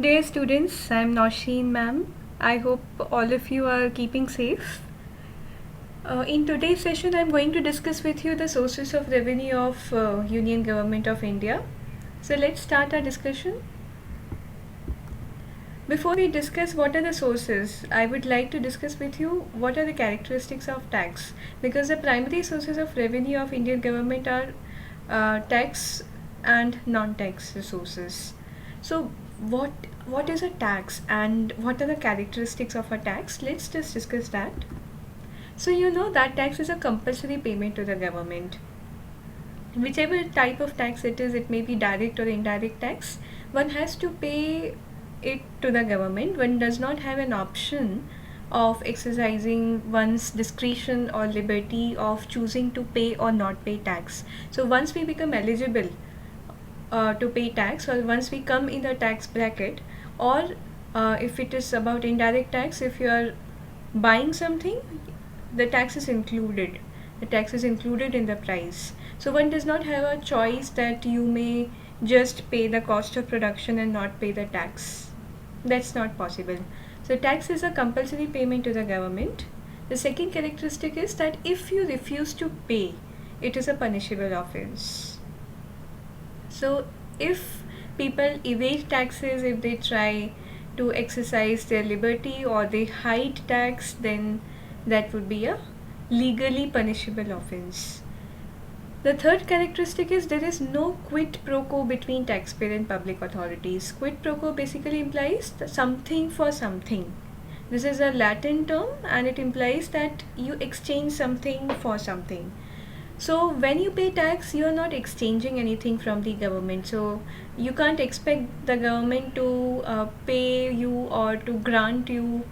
Dear students, I am Nausheen ma'am. I hope all of you are keeping safe. In today's session, I am going to discuss with you the sources of revenue of Union Government of India. So let's start our discussion. Before we discuss what are the sources, I would like to discuss with you what are the characteristics of tax, because the primary sources of revenue of Indian government are tax and non-tax resources. So what is a tax and what are the characteristics of a tax? Let's just discuss that. So you know that tax is a compulsory payment to the government. Whichever type of tax it is, it may be direct or indirect tax, one has to pay it to the government. One does not have an option of exercising one's discretion or liberty of choosing to pay or not pay tax. So once we become eligible to pay tax, or once we come in the tax bracket, or if it is about indirect tax, if you are buying something, the tax is included. The tax is included in the price. So one does not have a choice that you may just pay the cost of production and not pay the tax. That's not possible. So tax is a compulsory payment to the government. The second characteristic is that if you refuse to pay, it is a punishable offense. So if people evade taxes, if they try to exercise their liberty or they hide tax, then that would be a legally punishable offense. The third characteristic is there is no quid pro quo between taxpayer and public authorities. Quid pro quo basically implies something for something. This is a Latin term and it implies that you exchange something for something. So when you pay tax, you are not exchanging anything from the government. So you can't expect the government to pay you or to grant you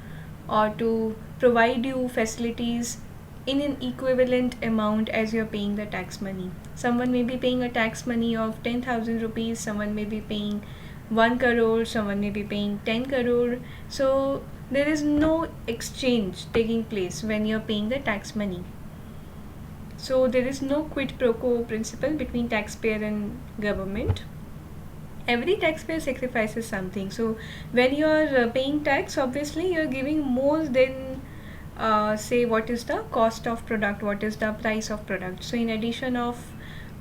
or to provide you facilities in an equivalent amount as you're paying the tax money. Someone may be paying a tax money of 10,000 rupees, someone may be paying 1 crore, someone may be paying 10 crore. So there is no exchange taking place when you're paying the tax money. So there is no quid pro quo principle between taxpayer and government. Every taxpayer sacrifices something. So when you are paying tax, obviously you are giving more than say what is the cost of product, what is the price of product. So in addition of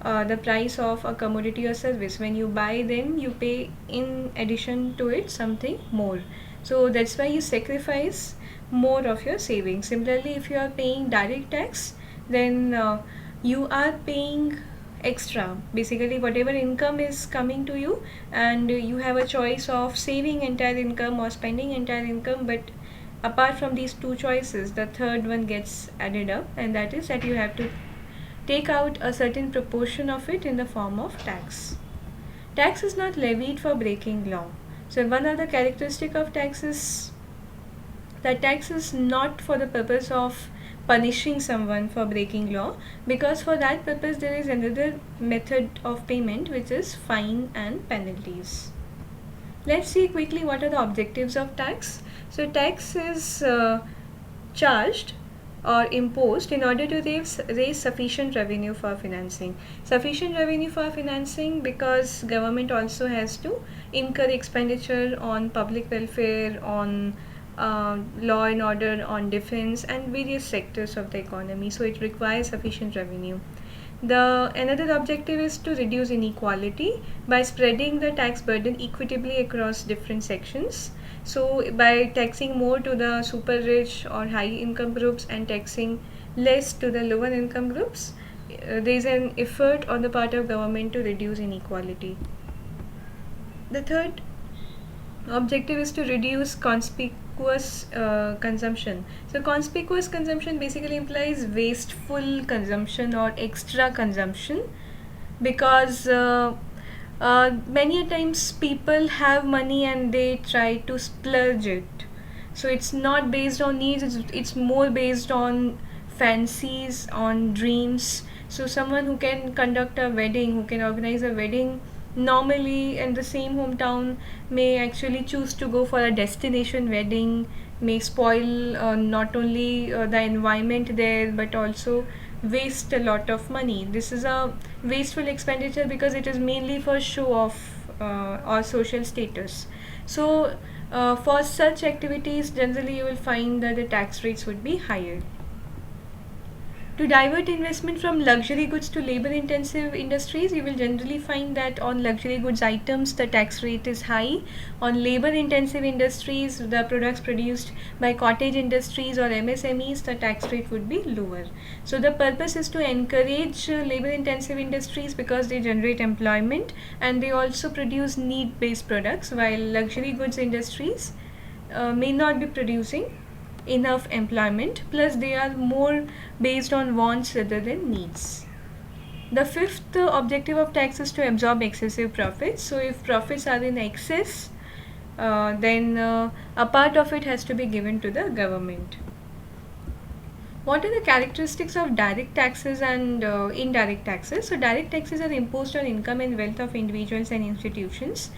the price of a commodity or service, when you buy, then you pay in addition to it something more. So that's why you sacrifice more of your savings. Similarly, if you are paying direct tax, then you are paying extra, basically whatever income is coming to you, and you have a choice of saving entire income or spending entire income. But apart from these two choices, the third one gets added up, and that is that you have to take out a certain proportion of it in the form of tax. Tax is not levied for breaking law. So one of the characteristic of tax is that tax is not for the purpose of punishing someone for breaking law, because for that purpose there is another method of payment, which is fine and penalties. Let's see quickly what are the objectives of tax. So tax is charged or imposed in order to raise sufficient revenue for financing. Sufficient revenue for financing because government also has to incur expenditure on public welfare, on law and order, on defense and various sectors of the economy. So it requires sufficient revenue. The another objective is to reduce inequality by spreading the tax burden equitably across different sections. So by taxing more to the super rich or high income groups and taxing less to the lower income groups, there is an effort on the part of government to reduce inequality. The third objective is to reduce conspicuous consumption. So conspicuous consumption basically implies wasteful consumption or extra consumption, because many a times people have money and they try to splurge it. So it's not based on needs, it's more based on fancies, on dreams. So someone who can conduct a wedding, who can organize a wedding normally in the same hometown, may actually choose to go for a destination wedding, may spoil not only the environment there but also waste a lot of money. This is a wasteful expenditure because it is mainly for show off or social status. So for such activities, generally you will find that the tax rates would be higher. To divert investment from luxury goods to labor intensive industries, you will generally find that on luxury goods items the tax rate is high. On labor intensive industries, the products produced by cottage industries or MSMEs, the tax rate would be lower. So the purpose is to encourage labor intensive industries because they generate employment and they also produce need based products, while luxury goods industries may not be producing enough employment, plus they are more based on wants rather than needs. The fifth objective of tax is to absorb excessive profits. So if profits are in excess, then a part of it has to be given to the government. What are the characteristics of direct taxes and indirect taxes? So direct taxes are imposed on income and wealth of individuals and institutions,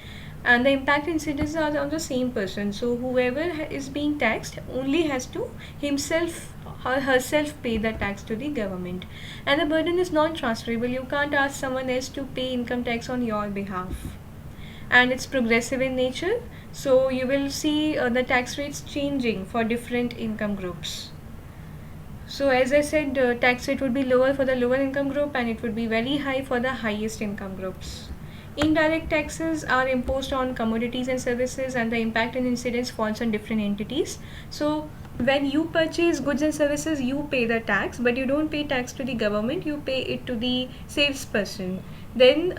and the impact incidents are on the same person. So whoever is being taxed only has to himself or herself pay the tax to the government, and the burden is non-transferable. You can't ask someone else to pay income tax on your behalf, and it's progressive in nature. So you will see the tax rates changing for different income groups. So as I said, tax rate would be lower for the lower income group and it would be very high for the highest income groups. Indirect taxes are imposed on commodities and services, and the impact and incidence falls on different entities. So when you purchase goods and services, you pay the tax, but you don't pay tax to the government, you pay it to the salesperson. Then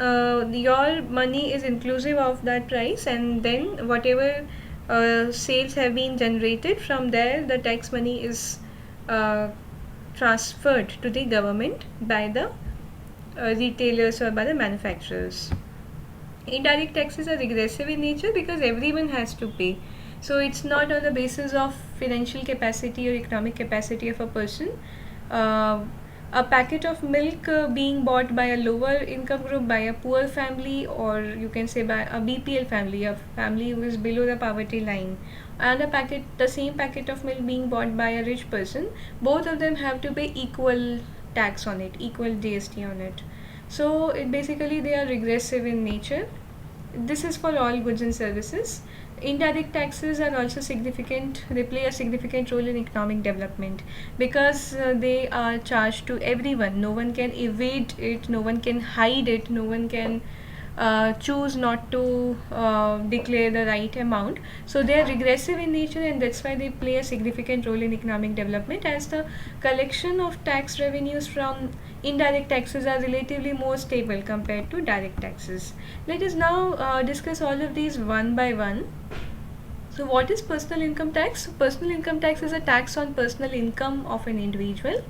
your money is inclusive of that price, and then whatever sales have been generated from there, the tax money is uh, transferred to the government by the retailers or by the manufacturers. Indirect taxes are regressive in nature because everyone has to pay. So it's not on the basis of financial capacity or economic capacity of a person. Uh, a packet of milk being bought by a lower income group, by a poor family, or you can say by a BPL family, a family who is below the poverty line, and the same packet of milk being bought by a rich person, both of them have to pay equal tax on it, equal GST on it. So it basically they are regressive in nature. This is for all goods and services. Indirect taxes are also significant. They play a significant role in economic development because they are charged to everyone. No one can evade it, no one can hide it, no one can choose not to declare the right amount. So they are regressive in nature, and that's why they play a significant role in economic development, as the collection of tax revenues from indirect taxes are relatively more stable compared to direct taxes. Let us now discuss all of these one by one. So what is personal income tax? Personal income tax is a tax on personal income of an individual,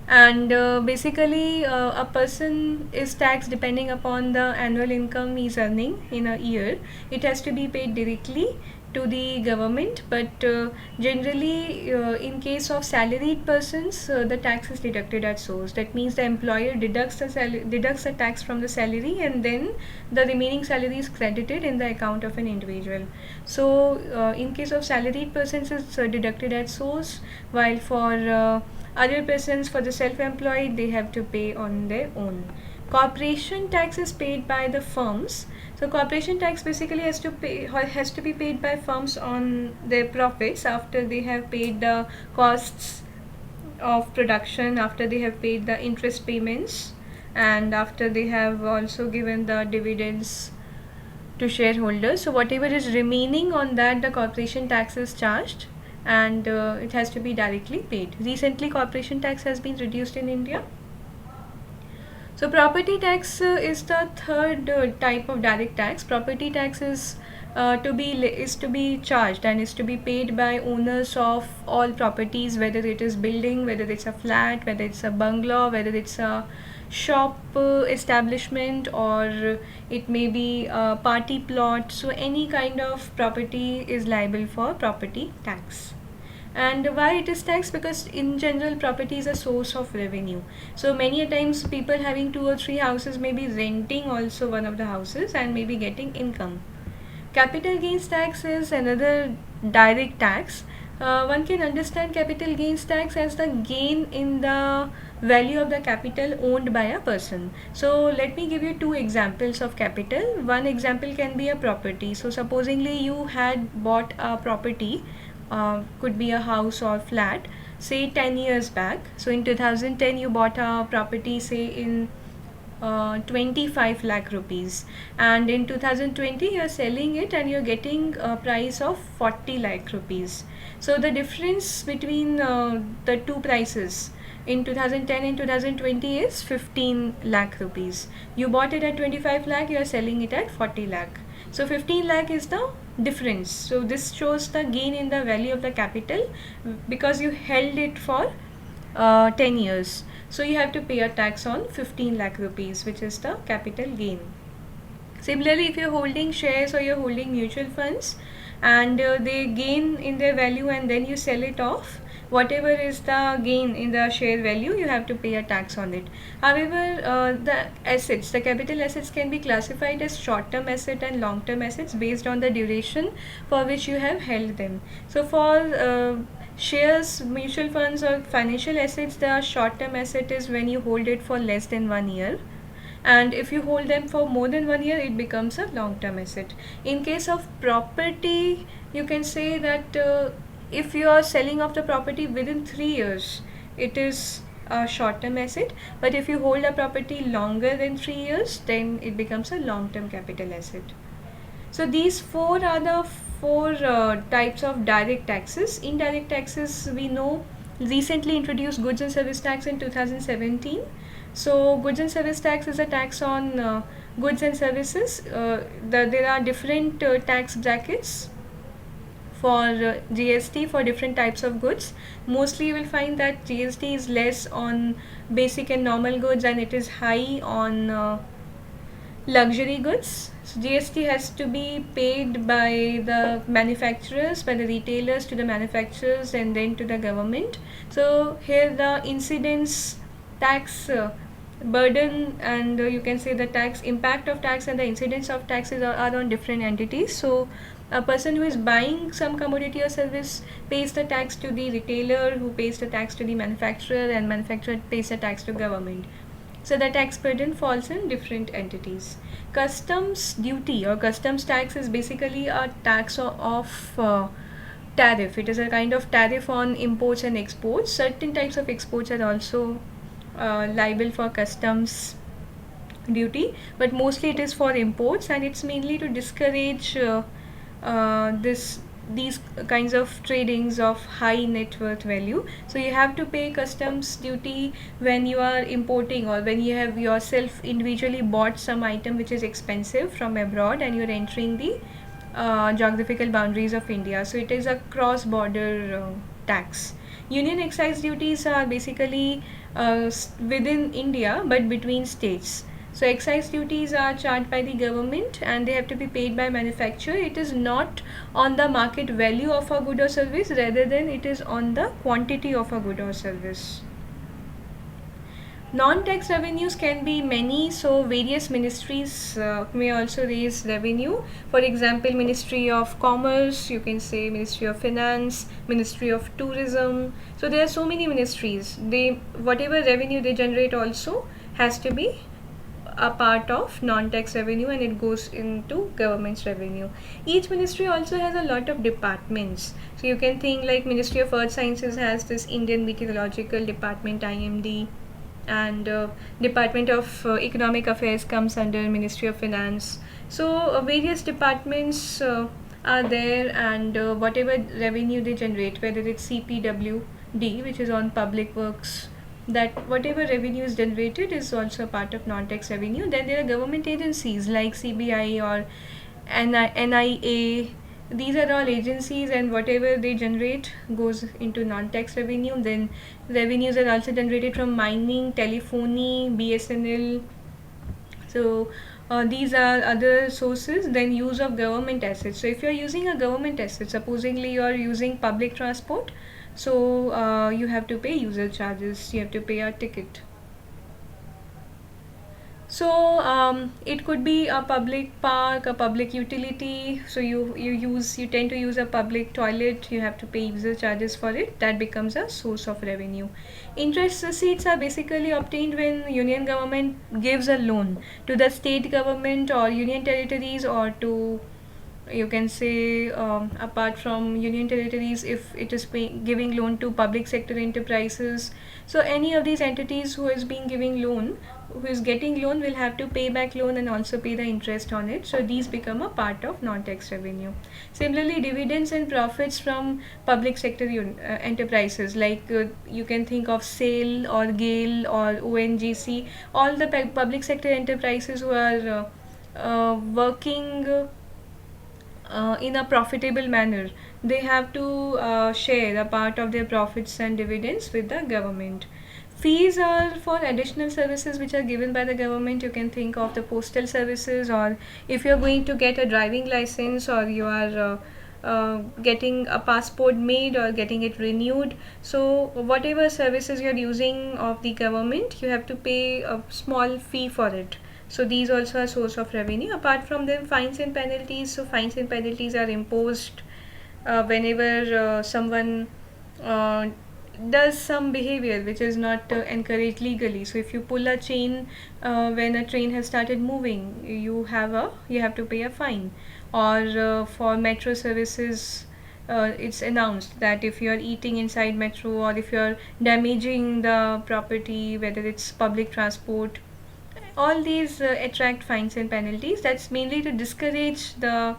and basically a person is taxed depending upon the annual income he's earning in a year. It has to be paid directly to the government, but generally in case of salaried persons, the tax is deducted at source. That means the employer deducts the tax from the salary, and then the remaining salary is credited in the account of an individual. So in case of salaried persons, it's deducted at source, while for other persons, for the self-employed, they have to pay on their own. Corporation tax is paid by the firms. So corporation tax basically has to be paid by firms on their profits after they have paid the costs of production, after they have paid the interest payments, and after they have also given the dividends to shareholders. So whatever is remaining on that, the corporation tax is charged, and it has to be directly paid. Recently corporation tax has been reduced in India. So property tax is the third type of direct tax. Property tax is to be charged and is to be paid by owners of all properties, whether it is building, whether it's a flat, whether it's a bungalow, whether it's a shop establishment, or it may be a party plot. So any kind of property is liable for property tax. And why it is taxed? Because in general property is a source of revenue. So many a times people having 2 or 3 houses may be renting also one of the houses and may be getting income. Capital gains tax is another direct tax. One can understand capital gains tax as the gain in the value of the capital owned by a person. So let me give you two examples of capital. One example can be a property. So supposingly you had bought a property, could be a house or flat, say 10 years back. So in 2010 you bought a property, say in 25 lakh rupees, and in 2020 you're selling it and you're getting a price of 40 lakh rupees. So the difference between the two prices in 2010 and 2020 is 15 lakh rupees. You bought it at 25 lakh, you're selling it at 40 lakh. So 15 lakh is the difference. So this shows the gain in the value of the capital because you held it for 10 years. So you have to pay a tax on 15 lakh rupees, which is the capital gain. Similarly, if you're holding shares or you're holding mutual funds and they gain in their value and then you sell it off, whatever is the gain in the share value, you have to pay a tax on it. However, the capital assets can be classified as short-term asset and long-term assets based on the duration for which you have held them. So for shares, mutual funds or financial assets, the short-term asset is when you hold it for less than 1 year, and if you hold them for more than 1 year it becomes a long-term asset. In case of property, you can say that if you are selling off the property within 3 years, it is a short-term asset, but if you hold a property longer than 3 years, then it becomes a long-term capital asset. So these four are the four types of direct taxes. Indirect taxes, we know, recently introduced goods and service tax in 2017. So goods and service tax is a tax on goods and services. There are different tax brackets for GST for different types of goods. Mostly you will find that GST is less on basic and normal goods and it is high on luxury goods. So GST has to be paid by the manufacturers, by the retailers to the manufacturers and then to the government. So here the incidence tax burden and you can say the tax impact of tax and the incidence of taxes are on different entities. So a person who is buying some commodity or service pays the tax to the retailer, who pays the tax to the manufacturer, and manufacturer pays the tax to government. So the tax burden falls in different entities. Customs duty or customs tax is basically a tax of tariff. It is a kind of tariff on imports and exports. Certain types of exports are also liable for customs duty, but mostly it is for imports, and it's mainly to discourage these kinds of tradings of high net worth value. So you have to pay customs duty when you are importing or when you have yourself individually bought some item which is expensive from abroad and you're entering the geographical boundaries of India. So it is a cross border tax. Union excise duties are basically within India but between states. So excise duties are charged by the government and they have to be paid by manufacturer. It is not on the market value of a good or service, rather than it is on the quantity of a good or service. Non-tax revenues can be many, so various ministries may also raise revenue. For example, Ministry of Commerce, you can say Ministry of Finance, Ministry of Tourism. So there are so many ministries. Whatever revenue they generate also has to be a part of non-tax revenue and it goes into government's revenue. Each ministry also has a lot of departments. So you can think like Ministry of Earth Sciences has this Indian Meteorological Department, IMD, and Department of Economic Affairs comes under Ministry of Finance. So various departments are there, and whatever revenue they generate, whether it's CPWD, which is on public works, that whatever revenue is generated is also part of non-tax revenue. Then there are government agencies like CBI or NIA. These are all agencies and whatever they generate goes into non-tax revenue. Then revenues are also generated from mining, telephony, BSNL. So these are other sources. Then use of government assets. So if you are using a government asset, supposingly you are using public transport, so you have to pay user charges, you have to pay a ticket. So it could be a public park, a public utility. So you tend to use a public toilet. You have to pay user charges for it. That becomes a source of revenue. Interest receipts are basically obtained when union government gives a loan to the state government or union territories, or to, you can say, apart from union territories, if it is giving loan to public sector enterprises. So any of these entities who is being giving loan, who is getting loan, will have to pay back loan and also pay the interest on it. So these become a part of non-tax revenue. Similarly, dividends and profits from public sector enterprises, like you can think of SAIL or GAIL or ONGC, all the public sector enterprises who are working in a profitable manner. They have to share a part of their profits and dividends with the government. Fees are for additional services which are given by the government. You can think of the postal services, or if you're going to get a driving license, or you are getting a passport made or getting it renewed. So whatever services you're using of the government, you have to pay a small fee for it. So these also are source of revenue. Apart from them, fines and penalties. So fines and penalties are imposed whenever someone uh, does some behavior which is not encouraged legally. So if you pull a chain when a train has started moving, you have to pay a fine. Or for metro services, it's announced that if you are eating inside metro, or if you are damaging the property, whether it's public transport, all these attract fines and penalties. That's mainly to discourage the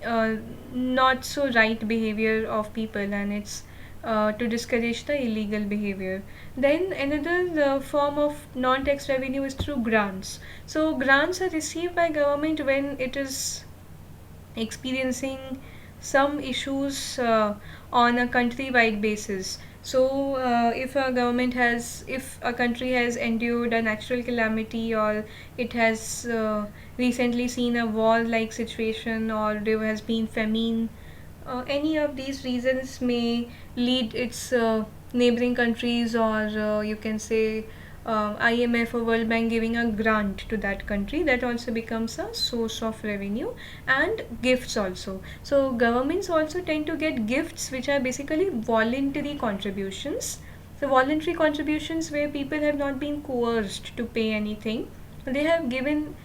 uh, not so right behavior of people, and it's to discourage the illegal behavior. Then another form of non-tax revenue is through grants. So grants are received by government when it is experiencing some issues on a countrywide basis. So if a country has endured a natural calamity, or it has recently seen a war-like situation, or there has been famine, any of these reasons may lead its neighboring countries, or you can say IMF or World Bank giving a grant to that country. That also becomes a source of revenue. And gifts also. So governments also tend to get gifts which are basically voluntary contributions. So voluntary contributions where people have not been coerced to pay anything. They have given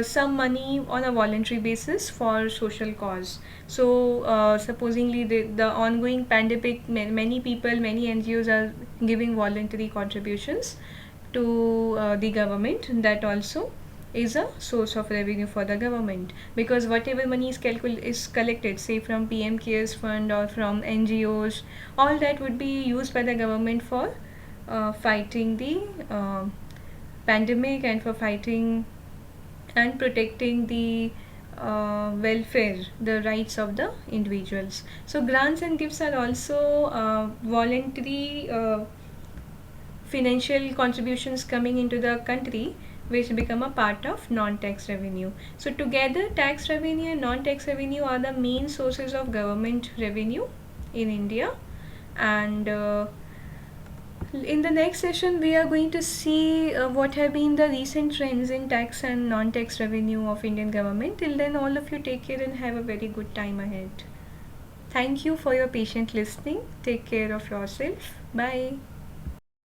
some money on a voluntary basis for social cause. So supposingly the ongoing pandemic, many people, many NGOs are giving voluntary contributions to the government. That also is a source of revenue for the government, because whatever money is collected, say from PM Cares Fund or from NGOs, all that would be used by the government for fighting the pandemic, and for fighting and protecting the welfare, the rights of the individuals. So grants and gifts are also voluntary financial contributions coming into the country, which become a part of non-tax revenue. So together, tax revenue and non-tax revenue are the main sources of government revenue in India. And in the next session, we are going to see what have been the recent trends in tax and non-tax revenue of Indian government. Till then, all of you take care and have a very good time ahead. Thank you for your patient listening. Take care of yourself. Bye.